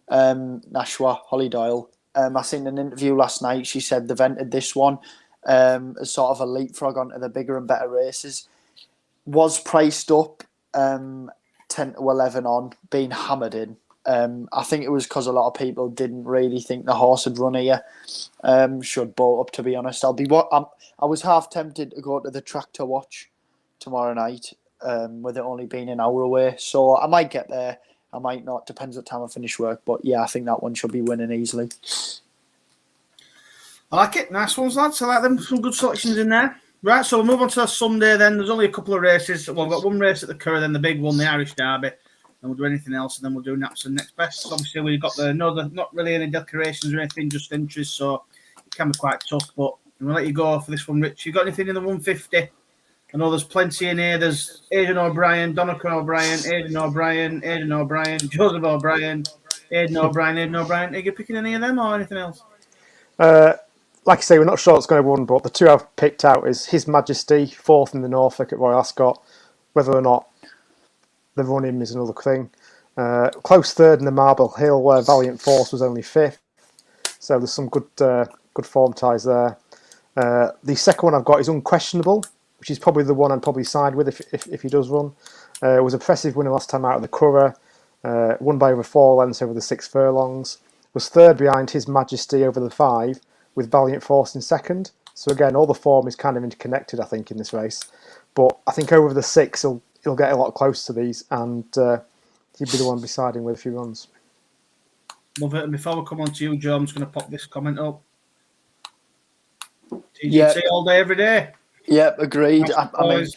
[SPEAKER 2] Nashua, Holly Doyle. I seen an interview last night. She said they've entered this one as sort of a leapfrog onto the bigger and better races. Was priced up 10 to 11 on, being hammered in. I think it was because a lot of people didn't really think the horse would run here. Should bolt up, to be honest. I was half tempted to go to the track to watch tomorrow night, with it only being an hour away. So I might get there. I might not. Depends what time I finish work. But yeah, I think that one should be winning easily.
[SPEAKER 1] I like it. Nice ones, lads. I like them. Some good selections in there. Right, so we'll move on to Sunday then. There's only a couple of races. Well, we've got one race at the Curragh, then the big one, the Irish Derby. And we'll do anything else, and then we'll do Naps and next best. Obviously, we've got not really any decorations or anything, just entries, so it can be quite tough. But I'm going to let you go for this one, Rich. You got anything in the 150? I know there's plenty in here. There's Aidan O'Brien, Donnacha O'Brien, Aidan O'Brien, Joseph O'Brien, Aidan O'Brien. Are you picking any of them or anything else?
[SPEAKER 3] Like I say, we're not sure it's going to win, but the two I've picked out is His Majesty, 4th in the Norfolk at Royal Ascot. Whether or not they run him is another thing. Close 3rd in the Marble Hill, where Valiant Force was only 5th. So there's some good form ties there. The second one I've got is Unquestionable, which is probably the one I'd probably side with if he does run. It was a impressive winner last time out of the Curragh. Won by over 4 lengths over the 6 furlongs. Was 3rd behind His Majesty over the 5, with Valiant Force in 2nd. So again, all the form is kind of interconnected, I think, in this race. But I think over the 6, he'll get a lot close to these, and he'll be the one deciding with a few runs.
[SPEAKER 1] Love it. And before we come on to you, Joe, I'm just going to pop this comment up.
[SPEAKER 2] Yeah.
[SPEAKER 1] all day, every day.
[SPEAKER 2] Yep, agreed. I mean,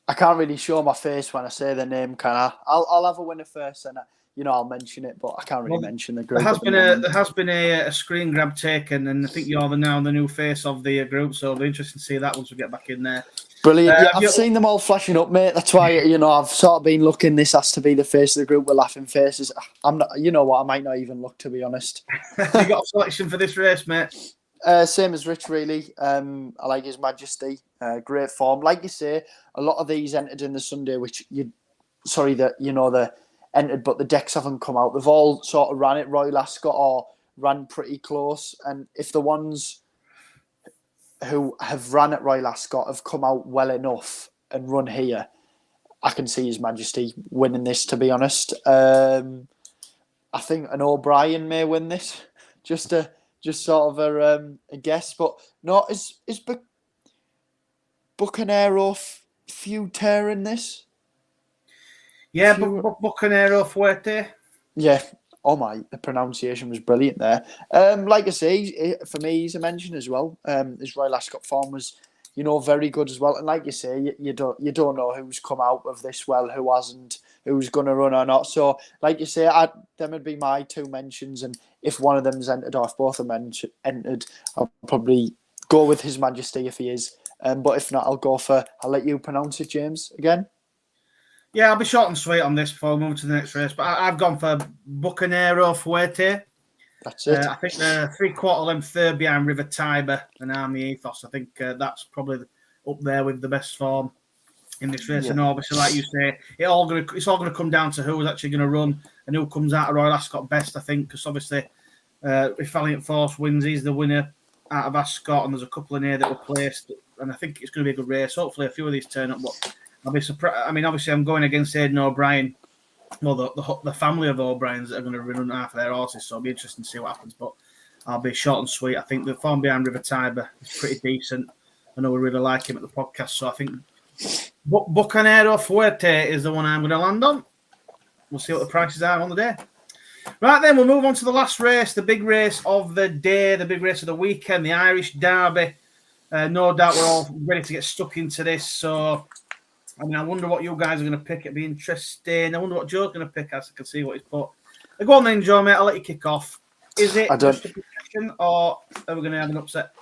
[SPEAKER 2] I can't really show my face when I say the name, can I? I'll have a winner first, and I'll mention it, but I can't really mention the group.
[SPEAKER 1] There has been a screen grab taken, and I think you're now the new face of the group, so it'll be interesting to see that once we get back in there.
[SPEAKER 2] Brilliant. Yeah, I've seen them all flashing up, mate. That's why, I've sort of been looking. This has to be the face of the group with laughing faces. I'm not. You know what? I might not even look, to be honest.
[SPEAKER 1] You got a selection for this race, mate?
[SPEAKER 2] Same as Rich, really. I like His Majesty. Great form. Like you say, a lot of these entered in the Sunday, the entered, but the decks haven't come out. They've all sort of ran it. Royal Ascot or ran pretty close. And if the ones who have ran at Royal Ascot have come out well enough and run here, I can see His Majesty winning this, to be honest. I think an O'Brien may win this. Just sort of a guess, but no, is Bucanero few tear in this?
[SPEAKER 1] Yeah, Bucanero Fuerte.
[SPEAKER 2] Yeah. Oh my, the pronunciation was brilliant there. Like I say, for me, he's a mention as well. His Royal Ascot form was, very good as well. And like you say, you don't know who's come out of this well, who hasn't, who's going to run or not. So, like you say, them would be my two mentions. And if one of them's entered or if both of them entered, I'll probably go with His Majesty if he is. But if not, I'll let you pronounce it, James, again.
[SPEAKER 1] Yeah, I'll be short and sweet on this before we move to the next race. But I've gone for Bucanero Fuerte.
[SPEAKER 2] That's it.
[SPEAKER 1] I think the 3/4 length third behind River Tiber and Army Ethos. I think that's probably up there with the best form in this race.
[SPEAKER 2] Yeah.
[SPEAKER 1] And obviously, like you say, it's all going to come down to who's actually going to run and who comes out of Royal Ascot best. I think because obviously, if Valiant Force wins, he's the winner out of Ascot, and there's a couple in here that were placed, and I think it's going to be a good race. Hopefully, a few of these turn up. But I'll be surprised. I mean, obviously, I'm going against Aidan O'Brien. Well, the family of O'Briens that are going to run half of their horses, so it'll be interesting to see what happens. But I'll be short and sweet. I think the form behind River Tiber is pretty decent. I know we really like him at the podcast, so I think Bucanero Fuerte is the one I'm going to land on. We'll see what the prices are on the day. Right then, we'll move on to the last race, the big race of the day, the big race of the weekend, the Irish Derby. No doubt we're all ready to get stuck into this. So, I mean, I wonder what you guys are going to pick. It'd be interesting. I wonder what Joe's going to pick, as I can see what he's put. Go on then, Joe, mate. I'll let you kick off. Is it just a possession, or are we going to have an upset?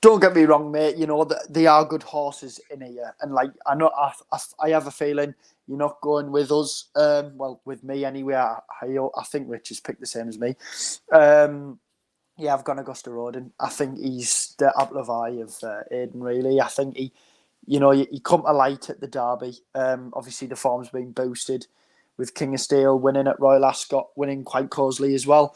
[SPEAKER 2] don't get me wrong, mate. You know they are good horses in here, and like I know, I have a feeling you're not going with us. Well, with me anyway. I think Rich has picked the same as me. Yeah, I've gone Auguste Rodin. I think he's the apple of eye of Aidan. Really, I think he, he come to light at the Derby. Obviously the form's been boosted with King of Steel winning at Royal Ascot, winning quite closely as well.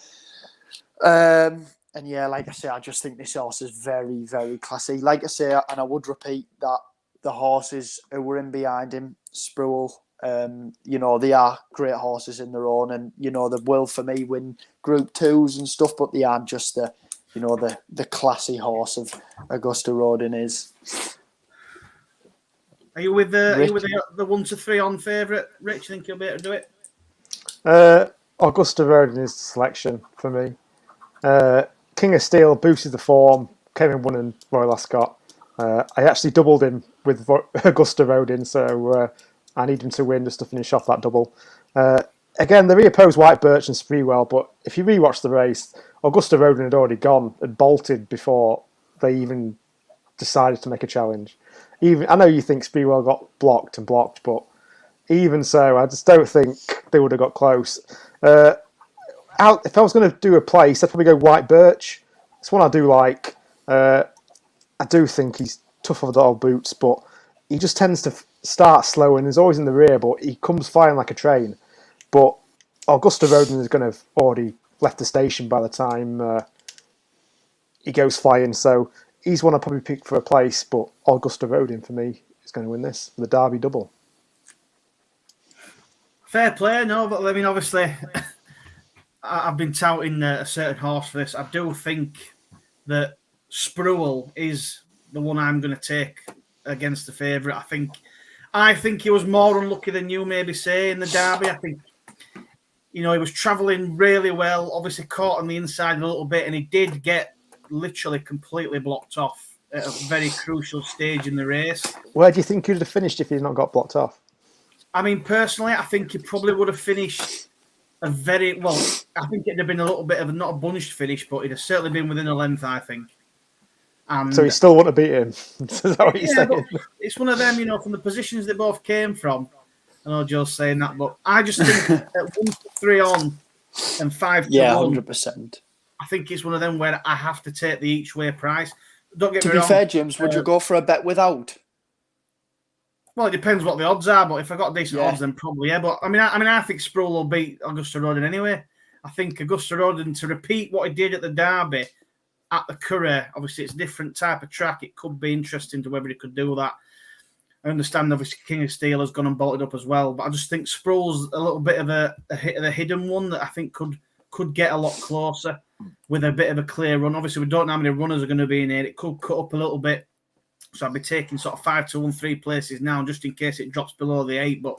[SPEAKER 2] And yeah, like I say, I just think this horse is very, very classy. Like I say, and I would repeat that the horses who were in behind him, Sproul, they are great horses in their own, and they will for me win Group 2s and stuff, but they aren't just the classy horse of Auguste Rodin is.
[SPEAKER 1] Are you with the 1 to 3 on favourite, Rich? Think you'll be able to do it?
[SPEAKER 3] Auguste Rodin is the selection for me. King of Steel boosted the form, came in won in Royal Ascot. I actually doubled him with Auguste Rodin, so I need him to win just to finish off that double. Again, they reopposed White Birch and Spreewell, but if you rewatch the race, Auguste Rodin had already gone and bolted before they even decided to make a challenge. I know you think Spreewell got blocked, but even so, I just don't think they would have got close. If I was going to do a place, I'd probably go White Birch. It's one I do like. I do think he's tough of the old boots, but he just tends to start slow and is always in the rear, but he comes flying like a train. But Auguste Rodin is going to have already left the station by the time he goes flying, so he's one I'd probably pick for a place, but Auguste Rodin for me is going to win this for the Derby double.
[SPEAKER 1] Fair play, no, but I mean, obviously, I've been touting a certain horse for this. I do think that Sproul is the one I'm going to take against the favourite. I think he was more unlucky than you maybe say in the Derby. I think, he was travelling really well, obviously caught on the inside a little bit, and he did get literally completely blocked off at a very crucial stage in the race.
[SPEAKER 3] Where do you think he'd have finished if he'd not got blocked off?
[SPEAKER 1] I mean, personally, I think he probably would have finished I think it'd have been a little bit of not a bunched finish, but it'd have certainly been within a length, I think. And
[SPEAKER 3] so he still want to beat him? Is that what you're saying?
[SPEAKER 1] It's one of them, from the positions they both came from. I know Joe's saying that, but I just think at 1 to 3 on and 5 to 1,
[SPEAKER 2] 100%.
[SPEAKER 1] I think it's one of them where I have to take the each way price. Don't get me wrong.
[SPEAKER 2] To be fair, James, would you go for a bet without?
[SPEAKER 1] Well, it depends what the odds are, but if I got decent odds, then probably, yeah. But I think Sproul will beat Auguste Rodin anyway. I think Auguste Rodin, to repeat what he did at the Derby at the Curragh, obviously it's a different type of track. It could be interesting to whether he could do that. I understand, obviously, King of Steel has gone and bolted up as well, but I just think Sproul's a little bit of a hidden one that I think could get a lot closer with a bit of a clear run. Obviously, we don't know how many runners are going to be in here. It could cut up a little bit. So I'd be taking sort of 5 to 1, 3 places now, just in case it drops below the 8. But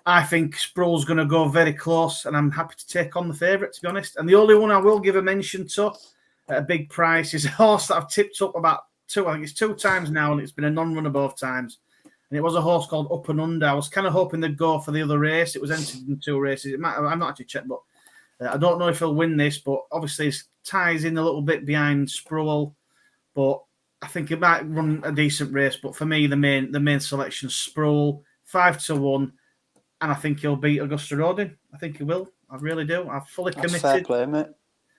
[SPEAKER 1] I think Sproul's going to go very close, and I'm happy to take on the favourite, to be honest. And the only one I will give a mention to at a big price is a horse that I've tipped up about I think it's 2 times now, and it's been a non-runner both times. And it was a horse called Up and Under. I was kind of hoping they'd go for the other race. It was entered in 2 races. I'm not actually checked, but I don't know if he'll win this. But obviously, it ties in a little bit behind Sproul. But I think it might run a decent race. But for me, the main selection, Sproul, 5 to 1. And I think he'll beat Auguste Rodin. I think he will. I really do. I'm fully committed.
[SPEAKER 2] Fair play, mate.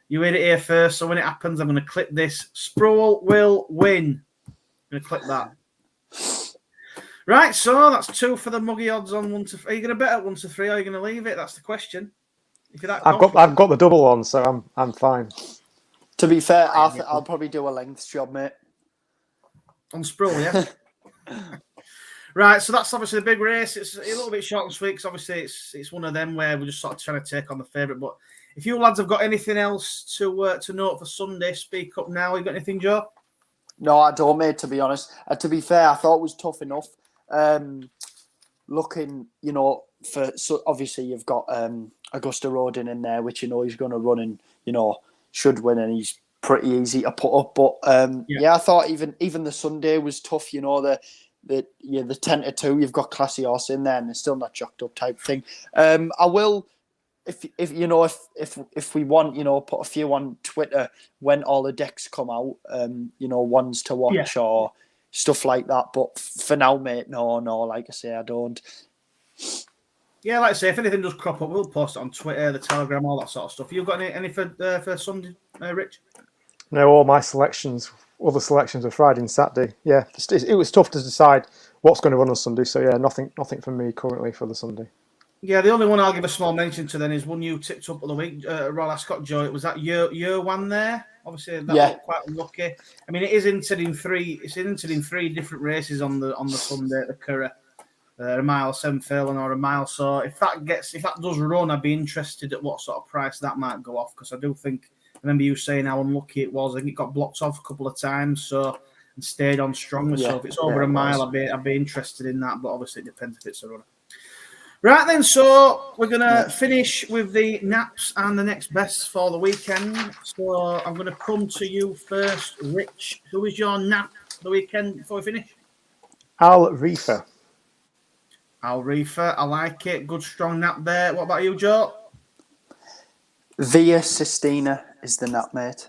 [SPEAKER 1] You heard it here first. So when it happens, I'm going to clip this. Sproul will win. I'm going to clip that. Right, so that's 2 for the muggy odds on 1 to 3. Are you going to bet at 1 to 3 or are you going to leave it? That's the question. If you're that
[SPEAKER 3] I've got the double on, so I'm fine.
[SPEAKER 2] To be fair, I'll probably do a length job, mate.
[SPEAKER 1] On Sproul, yeah? Right, so that's obviously the big race. It's a little bit short and sweet because obviously it's one of them where we're just sort of trying to take on the favourite. But if you lads have got anything else to note for Sunday, speak up now. You got anything, Joe?
[SPEAKER 2] No, I don't, mate, to be honest. To be fair, I thought it was tough enough. Looking, so obviously you've got Auguste Rodin in there, which he's going to run and, should win, and he's pretty easy to put up. But, I thought even the Sunday was tough, the 10 to 2, you've got classy horse in there and they're still not jocked up type thing. I will if you know if we want, put a few on Twitter when all the decks come out, ones to watch or stuff like that. But for now, mate, no, like I say, I don't.
[SPEAKER 1] Yeah, like I say, if anything does crop up, we'll post it on Twitter, the Telegram, all that sort of stuff. You got any for Sunday, Rich?
[SPEAKER 3] No, all my other selections are Friday and Saturday. Yeah, it was tough to decide what's going to run on Sunday. So yeah, nothing from me currently for the Sunday.
[SPEAKER 1] Yeah, the only one I'll give a small mention to then is one you tipped up of the week, Royal Ascot, Joe. It was that year one there. Obviously, that looked quite unlucky. I mean, it is entered in three. It's entered in three different races on the Sunday at the Curragh. A mile, 7 furlong, or a mile. So if that does run, I'd be interested at what sort of price that might go off, because I do think I remember you saying how unlucky it was. I think it got blocked off a couple of times, and stayed on strongly. So if it's over a mile, I'd be interested in that. But obviously, it depends if it's a runner. Right then, so we're gonna finish with the naps and the next bests for the weekend. So I'm gonna come to you first, Rich. Who is your nap for the weekend before we finish?
[SPEAKER 3] Al Reefer.
[SPEAKER 1] Al Reefer, I like it. Good strong nap there. What about you, Joe?
[SPEAKER 2] Via Sistina is the nap, mate.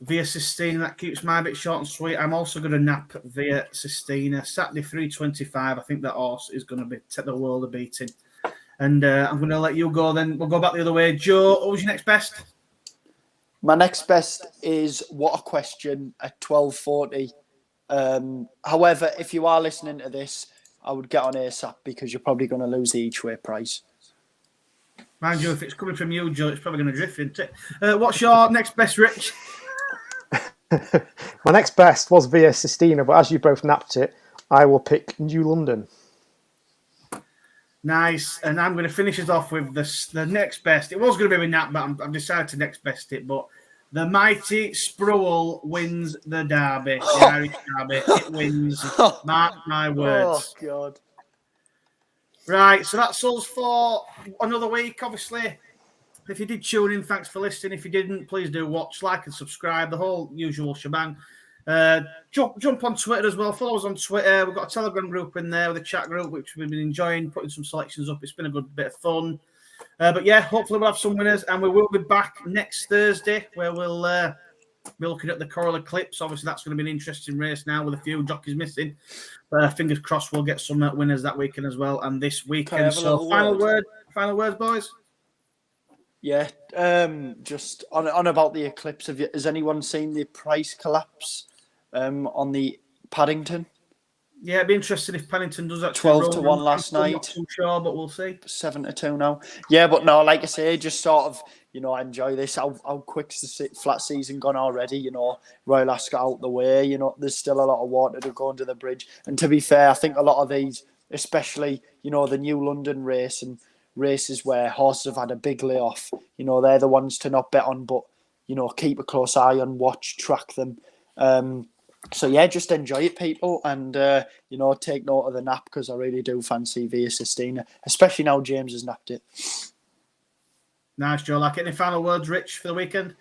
[SPEAKER 1] Via Sistina, that keeps my bit short and sweet. I'm also going to nap Via Sistina. Saturday 3:25. I think that horse is going to take the world of beating. And I'm going to let you go then. We'll go back the other way. Joe, what was your next best?
[SPEAKER 2] My next best is What a Question at 12:40. However, if you are listening to this, I would get on ASAP because you're probably going to lose the each way price.
[SPEAKER 1] Mind you, if it's coming from you, Joe, it's probably going to drift into it. What's your next best, Rich?
[SPEAKER 3] My next best was Via Sistina, but as you both napped it, I will pick New London.
[SPEAKER 1] Nice. And I'm going to finish it off with the next best. It was going to be a nap, but I've decided to next best it. But the mighty Sproul wins the Derby, the Irish Derby. It wins. Mark my words.
[SPEAKER 2] Oh, God.
[SPEAKER 1] Right, so that's us for another week, obviously. If you did tune in, thanks for listening. If you didn't, please do watch, like and subscribe, the whole usual shebang. Jump on Twitter as well. Follow us on Twitter. We've got a Telegram group in there with a chat group, which we've been enjoying, putting some selections up. It's been a good bit of fun. But yeah, hopefully we'll have some winners, and we will be back next Thursday where we'll be looking at the Coral Eclipse. Obviously, that's going to be an interesting race now with a few jockeys missing. Fingers crossed we'll get some winners that weekend as well, and this weekend. So final words, boys.
[SPEAKER 2] Yeah, just on about the eclipse. Has anyone seen the price collapse on the Paddington?
[SPEAKER 1] Yeah, it'd be interesting if Paddington does that.
[SPEAKER 2] 12-1 last night.
[SPEAKER 1] Not too sure, but we'll see.
[SPEAKER 2] 7-2 now. Yeah, but no, like I say, just sort of, I enjoy this. How quick's the flat season gone already? Royal Ascot out the way. There's still a lot of water to go under the bridge. And to be fair, I think a lot of these, especially, the New London race and races where horses have had a big layoff, they're the ones to not bet on, but, keep a close eye on, watch, track them. So yeah, just enjoy it, people, and take note of the nap, because I really do fancy Via Sistina, especially now James has napped it.
[SPEAKER 1] Nice, Joe. Like any final words, Rich, for the weekend?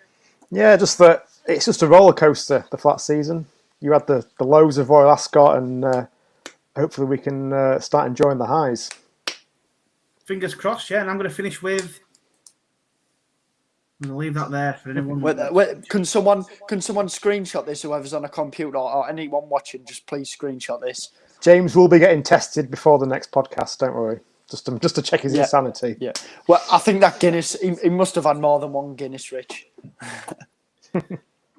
[SPEAKER 3] Yeah, just that it's just a roller coaster, the flat season. You had the lows of Royal Ascot, and hopefully we can start enjoying the highs.
[SPEAKER 1] Fingers crossed, yeah. And I'm going to finish with. I'm going to leave that there for anyone.
[SPEAKER 2] Can someone screenshot this? Whoever's on a computer or anyone watching, just please screenshot this.
[SPEAKER 3] James will be getting tested before the next podcast. Don't worry, just to check his insanity.
[SPEAKER 2] Yeah. Well, I think that Guinness. He must have had more than one Guinness, Rich.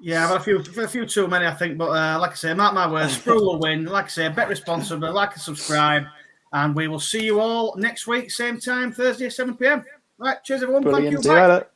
[SPEAKER 1] Yeah, I've had a few too many, I think. But like I say, mark my words, Sproul will win. Like I say, bet responsibly, like and subscribe, and we will see you all next week, same time, Thursday, 7 p.m. Right, cheers everyone.
[SPEAKER 2] Brilliant.
[SPEAKER 1] Thank you.
[SPEAKER 3] See you later.